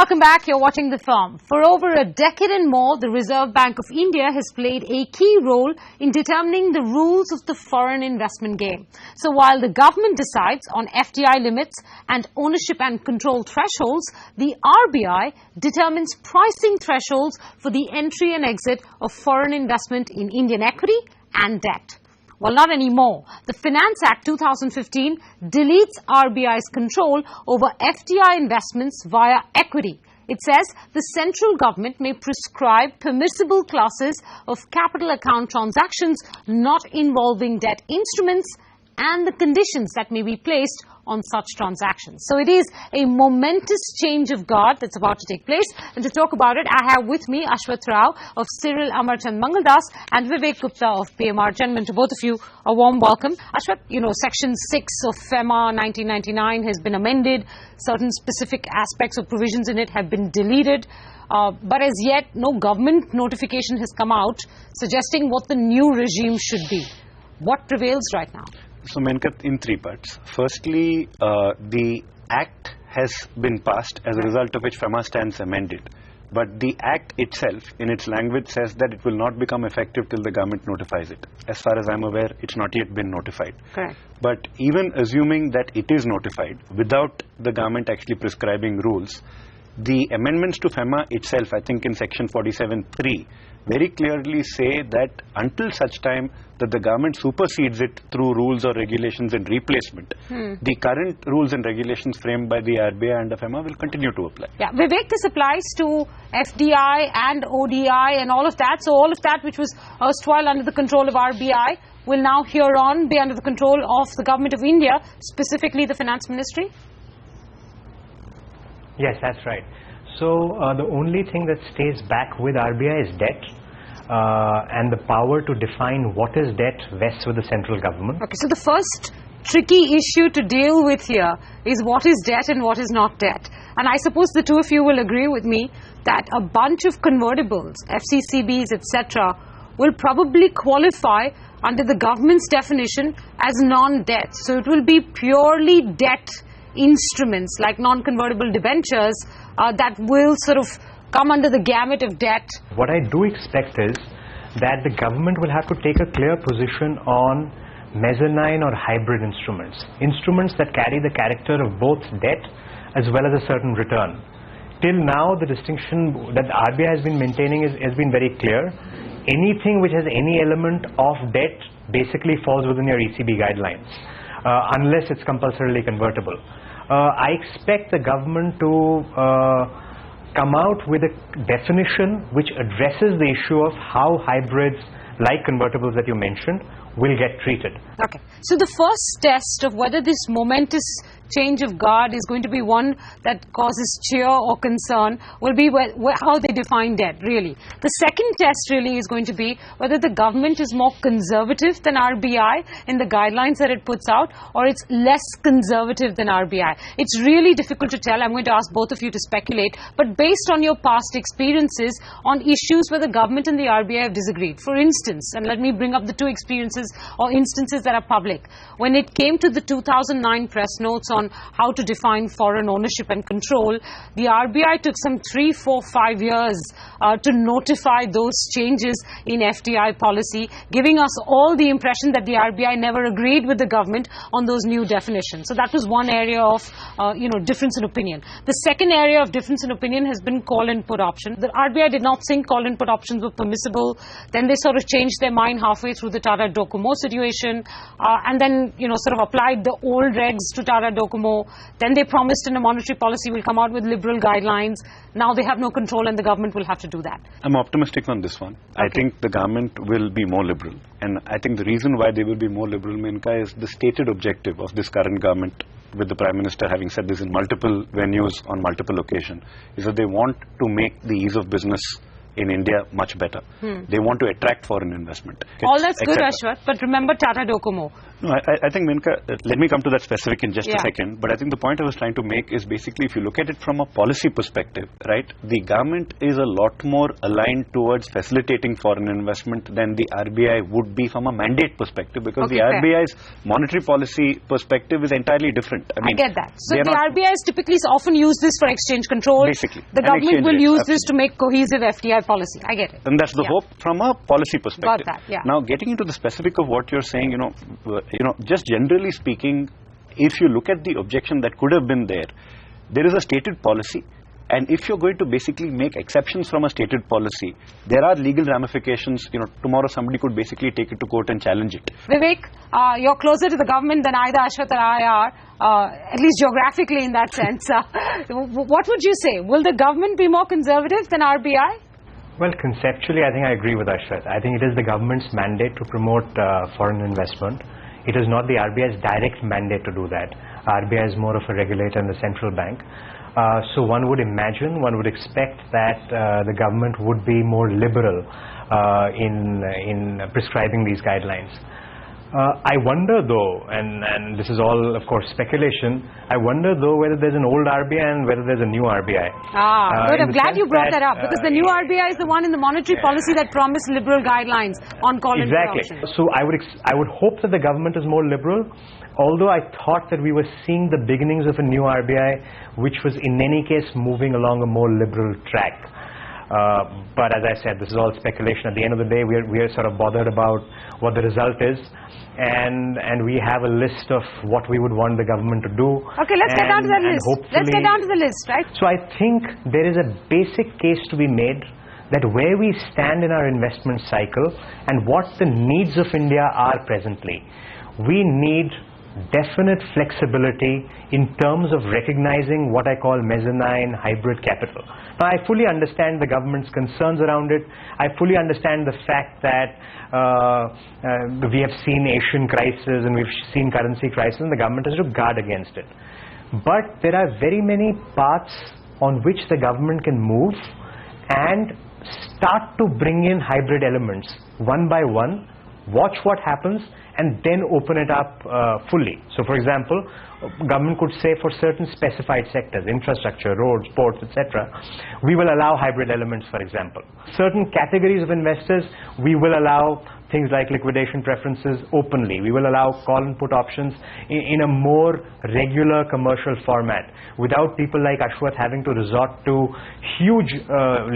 Welcome back. You're watching The Firm. For over a decade and more, the Reserve Bank of India has played a key role in determining the rules of the foreign investment game. So while the government decides on FDI limits and ownership and control thresholds, the RBI determines pricing thresholds for the entry and exit of foreign investment in Indian equity and debt. Well, not anymore. The Finance Act 2015 deletes RBI's control over FDI investments via equity. It says the central government may prescribe permissible classes of capital account transactions not involving debt instruments and the conditions that may be placed on such transactions. So it is a momentous change of guard that's about to take place. And to talk about it, I have with me Ashwath Rau of Cyril, Amarchand, Mangaldas, and Vivek Gupta of PMR. Gentlemen, to both of you, a warm welcome. Ashwath, Section 6 of FEMA 1999 has been amended. Certain specific aspects or provisions in it have been deleted. But as yet, no government notification has come out suggesting what the new regime should be. What prevails right now? So, Menaka, in three parts. Firstly, the Act has been passed, as a result of which FEMA stands amended. But the Act itself, in its language, says that it will not become effective till the government notifies it. As far as I'm aware, it's not yet been notified. Correct. But even assuming that it is notified, without the government actually prescribing rules, the amendments to FEMA itself, I think in Section 47(3), very clearly say that until such time that the government supersedes it through rules or regulations in replacement, the current rules and regulations framed by the RBI under FEMA will continue to apply. Yeah, Vivek, this applies to FDI and ODI and all of that. So all of that which was erstwhile under the control of RBI will now hereon be under the control of the Government of India, specifically the Finance Ministry? Yes, that's right. So the only thing that stays back with RBI is debt, and the power to define what is debt vests with the central government. Okay, so the first tricky issue to deal with here is what is debt and what is not debt. And I suppose the two of you will agree with me that a bunch of convertibles, FCCBs, etc., will probably qualify under the government's definition as non-debt. So it will be purely debt instruments like non-convertible debentures that will sort of come under the gamut of debt. What I do expect is that the government will have to take a clear position on mezzanine or hybrid instruments. Instruments that carry the character of both debt as well as a certain return. Till now, the distinction that the RBI has been maintaining has been very clear. Anything which has any element of debt basically falls within your ECB guidelines, unless it's compulsorily convertible. I expect the government to come out with a definition which addresses the issue of how hybrids, like convertibles that you mentioned, will get treated. Okay. So the first test of whether this momentous change of guard is going to be one that causes cheer or concern will be how they define debt, really. The second test really is going to be whether the government is more conservative than RBI in the guidelines that it puts out, or it's less conservative than RBI. It's really difficult to tell. I'm going to ask both of you to speculate, but based on your past experiences on issues where the government and the RBI have disagreed. For instance, and let me bring up the two experiences or instances that are public. When it came to the 2009 press notes on how to define foreign ownership and control, the RBI took some 3, 4, 5 years to notify those changes in FDI policy, giving us all the impression that the RBI never agreed with the government on those new definitions. So that was one area of difference in opinion. The second area of difference in opinion has been call and put option. The RBI did not think call and put options were permissible. Then they sort of changed their mind halfway through the Tata Docomo situation, and then sort of applied the old regs to Tata Docomo. Then they promised in a monetary policy will come out with liberal guidelines. Now they have no control and the government will have to do that. I'm optimistic on this one. Okay. I think the government will be more liberal. And I think the reason why they will be more liberal, Menaka, is the stated objective of this current government, with the Prime Minister having said this in multiple venues on multiple occasions, is that they want to make the ease of business in India much better. They want to attract foreign investment. All that's good, Ashwath, but remember Tata Docomo. No, I think, Menaka, let me come to that specific in just a second, but I think the point I was trying to make is basically if you look at it from a policy perspective, right, the government is a lot more aligned towards facilitating foreign investment than the RBI would be from a mandate perspective, because the RBI's monetary policy perspective is entirely different. I get that. So the RBI is typically often used this for exchange control. Basically. The government will use this to make cohesive FDI policy. I get it. And that's the hope from a policy perspective. Got that, Now, getting into the specific of what you're saying, just generally speaking, if you look at the objection that could have been there is a stated policy. And if you're going to basically make exceptions from a stated policy, there are legal ramifications. Tomorrow somebody could basically take it to court and challenge it. Vivek, you're closer to the government than either Ashwath or I are, at least geographically in that sense. What would you say? Will the government be more conservative than RBI? Well, conceptually, I think I agree with Ashwath. I think it is the government's mandate to promote foreign investment. It is not the RBI's direct mandate to do that. RBI is more of a regulator and the central bank. So one would imagine, one would expect that the government would be more liberal in prescribing these guidelines. I wonder though, and this is all of course speculation, I wonder though whether there's an old RBI and whether there's a new RBI. Good. I'm glad you brought that up, because the new RBI is the one in the monetary policy that promised liberal guidelines on call and put options. So I would hope that the government is more liberal, although I thought that we were seeing the beginnings of a new RBI which was in any case moving along a more liberal track. But as I said, this is all speculation. At the end of the day, we are sort of bothered about what the result is, and we have a list of what we would want the government to do. Okay, let's get down to that list. Let's get down to the list, right? So I think there is a basic case to be made that where we stand in our investment cycle and what the needs of India are presently, we need definite flexibility in terms of recognizing what I call mezzanine hybrid capital. Now, I fully understand the government's concerns around it. I fully understand the fact that we have seen Asian crisis and we've seen currency crisis, and the government has to guard against it. But there are very many paths on which the government can move and start to bring in hybrid elements one by one, watch what happens, and then open it up fully. So for example, government could say for certain specified sectors, infrastructure, roads, ports, etc., we will allow hybrid elements, for example. Certain categories of investors, we will allow things like liquidation preferences openly. We will allow call and put options in a more regular commercial format, without people like Ashwath having to resort to huge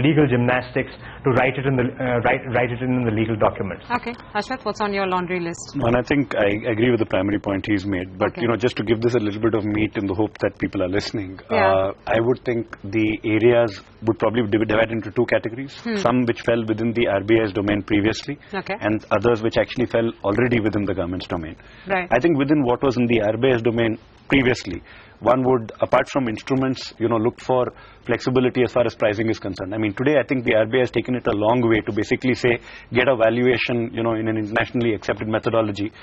legal gymnastics to write it in the legal documents. Okay, Ashwath, what's on your laundry list? And I think I agree with the primary point he's made, but just to give this a little bit of meat in the hope that people are listening, I would think the areas would probably be divided into two categories. Some which fell within the RBI's domain previously, and others which actually fell already within the government's domain. Right. I think within what was in the RBI's domain previously, one would, apart from instruments, look for flexibility as far as pricing is concerned. I mean, today I think the RBI has taken it a long way to basically say, get a valuation, in an internationally accepted methodology,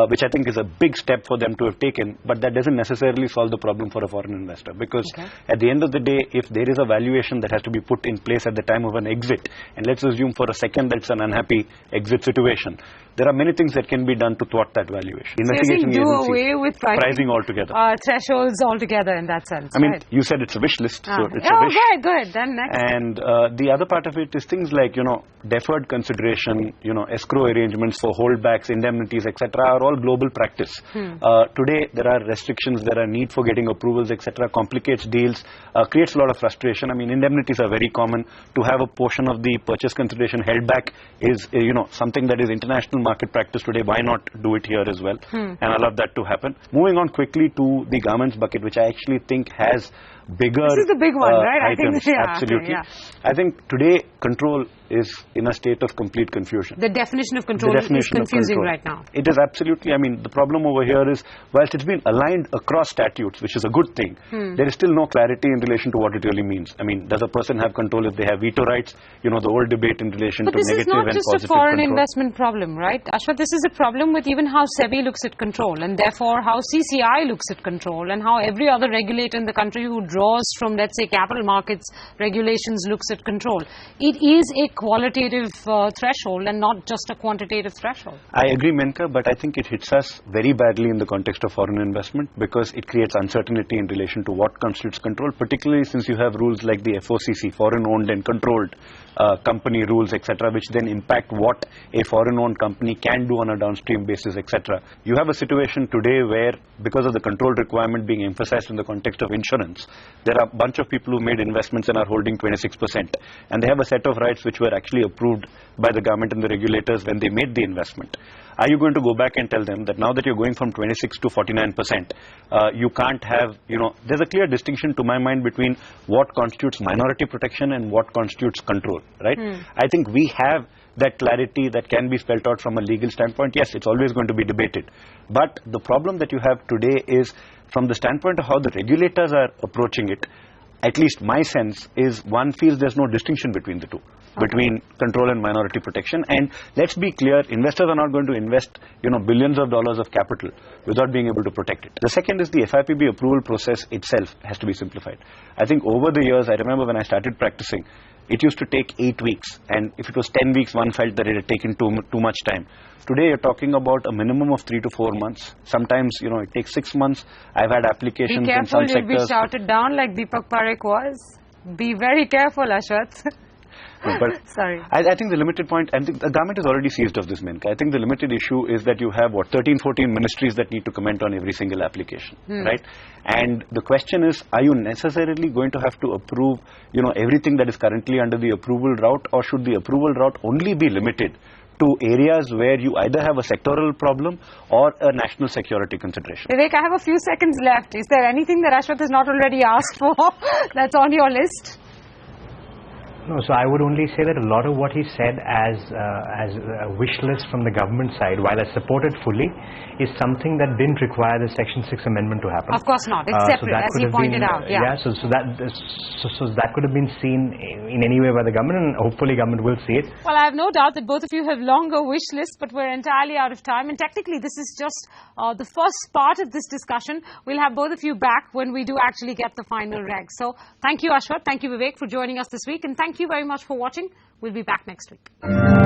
which I think is a big step for them to have taken, but that doesn't necessarily solve the problem for a foreign investor, because at the end of the day, if there is a valuation that has to be put in place at the time of an exit, and let's assume for a second that's an unhappy exit situation, there are many things that can be done to thwart that valuation. Investigation do away with pricing altogether. Thresholds altogether in that sense. I mean, you said it's a wish list, so it's a wish. Go ahead. Then next. And the other part of it is things like, deferred consideration, escrow arrangements for holdbacks, indemnities, etc., are all global practice. Today, there are restrictions, there are need for getting approvals, etc., complicates deals, creates a lot of frustration. I mean, indemnities are very common. To have a portion of the purchase consideration held back is, something that is international market practice today. Why not do it here as well? And allow that to happen. Moving on quickly to the garments bucket, which I actually think has bigger this is the big one, right? items. Absolutely. I think today control is in a state of complete confusion. The definition of control is confusing right now. It is absolutely. I mean, the problem over here is, whilst it's been aligned across statutes, which is a good thing, there is still no clarity in relation to what it really means. I mean, does a person have control if they have veto rights? The old debate in relation to negative and positive control. But this is not just a foreign investment problem, right? Ashwath, this is a problem with even how SEBI looks at control, and therefore how CCI looks at control, and how every other regulator in the country who withdraws from, let's say, capital markets regulations, looks at control. It is a qualitative threshold and not just a quantitative threshold. I agree, Menaka, but I think it hits us very badly in the context of foreign investment because it creates uncertainty in relation to what constitutes control, particularly since you have rules like the FOCC, foreign-owned and controlled company rules, etc., which then impact what a foreign-owned company can do on a downstream basis, etc. You have a situation today where, because of the control requirement being emphasized in the context of insurance, there are a bunch of people who made investments and are holding 26%, and they have a set of rights which were actually approved by the government and the regulators when they made the investment. Are you going to go back and tell them that now that you're going from 26 to 49%, you can't have, there's a clear distinction to my mind between what constitutes minority protection and what constitutes control, right? I think we have that clarity that can be spelled out from a legal standpoint. Yes, it's always going to be debated. But the problem that you have today is from the standpoint of how the regulators are approaching it. At least my sense is one feels there's no distinction between the two, between control and minority protection. And let's be clear, investors are not going to invest, billions of dollars of capital without being able to protect it. The second is the FIPB approval process itself has to be simplified. I think over the years, I remember when I started practicing, it used to take 8 weeks, and if it was 10 weeks, one felt that it had taken too much time. Today, you're talking about a minimum of 3 to 4 months. Sometimes, it takes 6 months. I've had applications in some sectors. Be careful, you'll be shouted down like Deepak Parekh was. Be very careful, Ashwath. No, but sorry. I think the limited point, I think the government is already seized of this, Menaka. I think the limited issue is that you have, 13, 14 ministries that need to comment on every single application, right? And the question is, are you necessarily going to have to approve, everything that is currently under the approval route, or should the approval route only be limited to areas where you either have a sectoral problem or a national security consideration? Vivek, I have a few seconds left. Is there anything that Ashwath has not already asked for that's on your list? No, so I would only say that a lot of what he said as a wish list from the government side, while I support it fully, is something that didn't require the Section 6 amendment to happen. Of course not. It's separate, as you pointed out. Yeah. So that could have been seen in any way by the government, and hopefully government will see it. Well, I have no doubt that both of you have longer wish lists, but we're entirely out of time. And technically, this is just the first part of this discussion. We'll have both of you back when we do actually get the final reg. So thank you, Ashwath. Thank you, Vivek, for joining us this week. And thank you very much for watching. We'll be back next week.